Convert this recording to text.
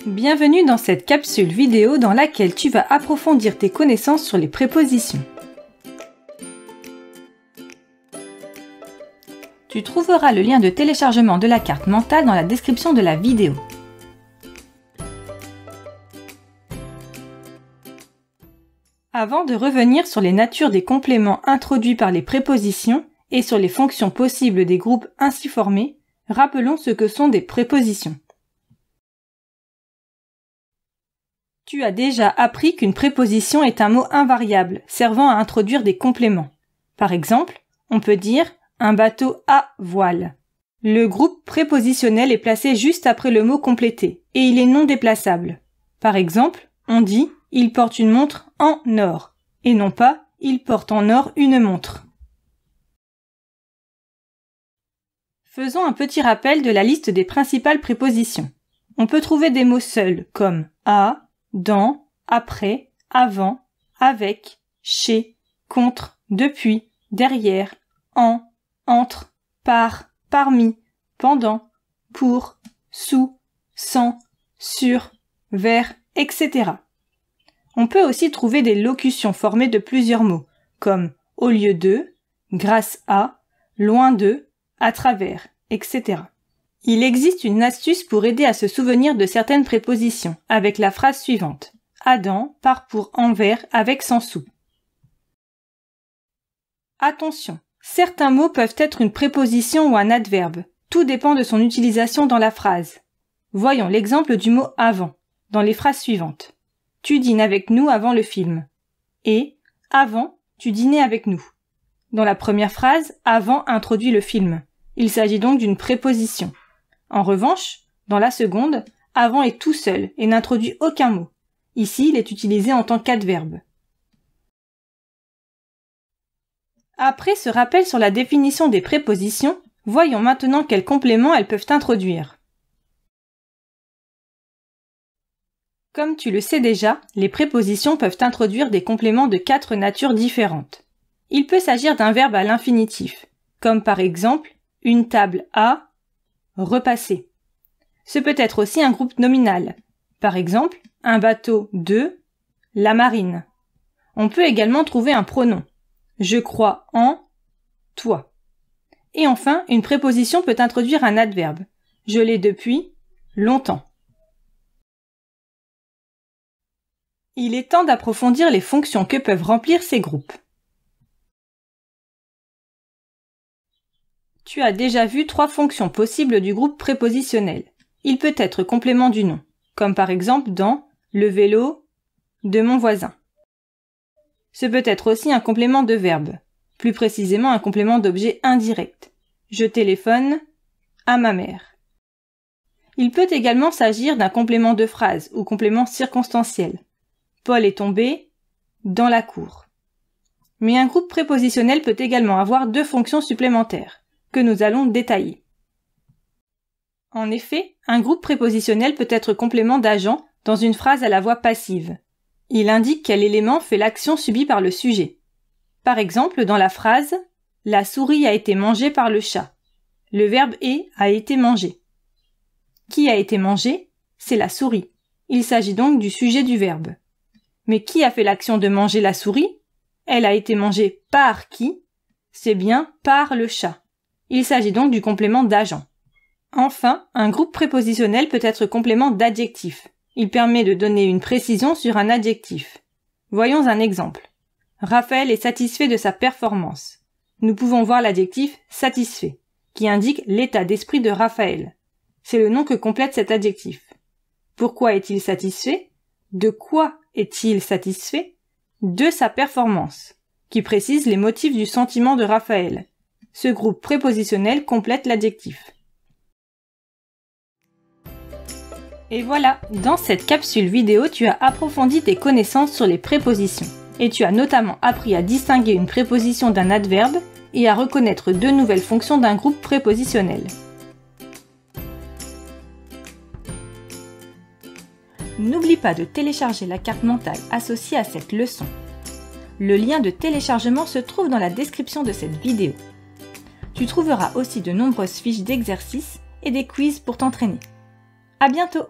Bienvenue dans cette capsule vidéo dans laquelle tu vas approfondir tes connaissances sur les prépositions. Tu trouveras le lien de téléchargement de la carte mentale dans la description de la vidéo. Avant de revenir sur les natures des compléments introduits par les prépositions et sur les fonctions possibles des groupes ainsi formés, rappelons ce que sont des prépositions. Tu as déjà appris qu'une préposition est un mot invariable servant à introduire des compléments. Par exemple, on peut dire « un bateau à voile ». Le groupe prépositionnel est placé juste après le mot complété et il est non déplaçable. Par exemple, on dit « il porte une montre en or » et non pas « il porte en or une montre ». Faisons un petit rappel de la liste des principales prépositions. On peut trouver des mots seuls comme « à », dans, après, avant, avec, chez, contre, depuis, derrière, en, entre, par, parmi, pendant, pour, sous, sans, sur, vers, etc. On peut aussi trouver des locutions formées de plusieurs mots, comme au lieu de, grâce à, loin de, à travers, etc. Il existe une astuce pour aider à se souvenir de certaines prépositions, avec la phrase suivante. Adam part pour envers avec sans sous. Attention, certains mots peuvent être une préposition ou un adverbe. Tout dépend de son utilisation dans la phrase. Voyons l'exemple du mot avant, dans les phrases suivantes. Tu dînes avec nous avant le film. Et, avant, tu dînais avec nous. Dans la première phrase, avant introduit le film. Il s'agit donc d'une préposition. En revanche, dans la seconde, avant est tout seul et n'introduit aucun mot. Ici, il est utilisé en tant qu'adverbe. Après ce rappel sur la définition des prépositions, voyons maintenant quels compléments elles peuvent introduire. Comme tu le sais déjà, les prépositions peuvent introduire des compléments de 4 natures différentes. Il peut s'agir d'un verbe à l'infinitif, comme par exemple « une table à » repasser. Ce peut être aussi un groupe nominal. Par exemple, un bateau de la marine. On peut également trouver un pronom. Je crois en toi. Et enfin, une préposition peut introduire un adverbe. Je l'ai depuis longtemps. Il est temps d'approfondir les fonctions que peuvent remplir ces groupes. Tu as déjà vu 3 fonctions possibles du groupe prépositionnel. Il peut être complément du nom, comme par exemple dans « le vélo de mon voisin ». Ce peut être aussi un complément de verbe, plus précisément un complément d'objet indirect. Je téléphone à ma mère. Il peut également s'agir d'un complément de phrase ou complément circonstanciel. Paul est tombé dans la cour. Mais un groupe prépositionnel peut également avoir 2 fonctions supplémentaires, que nous allons détailler. En effet, un groupe prépositionnel peut être complément d'agent dans une phrase à la voix passive. Il indique quel élément fait l'action subie par le sujet. Par exemple, dans la phrase « La souris a été mangée par le chat », le verbe « est » a été mangé. Qui a été mangé? C'est la souris. Il s'agit donc du sujet du verbe. Mais qui a fait l'action de manger la souris? Elle a été mangée par qui? C'est bien par le chat. Il s'agit donc du complément d'agent. Enfin, un groupe prépositionnel peut être complément d'adjectif. Il permet de donner une précision sur un adjectif. Voyons un exemple. Raphaël est satisfait de sa performance. Nous pouvons voir l'adjectif « satisfait » qui indique l'état d'esprit de Raphaël. C'est le nom que complète cet adjectif. Pourquoi est-il satisfait? De quoi est-il satisfait? De sa performance, qui précise les motifs du sentiment de Raphaël. Ce groupe prépositionnel complète l'adjectif. Et voilà, dans cette capsule vidéo, tu as approfondi tes connaissances sur les prépositions. Et tu as notamment appris à distinguer une préposition d'un adverbe et à reconnaître 2 nouvelles fonctions d'un groupe prépositionnel. N'oublie pas de télécharger la carte mentale associée à cette leçon. Le lien de téléchargement se trouve dans la description de cette vidéo. Tu trouveras aussi de nombreuses fiches d'exercices et des quiz pour t'entraîner. À bientôt!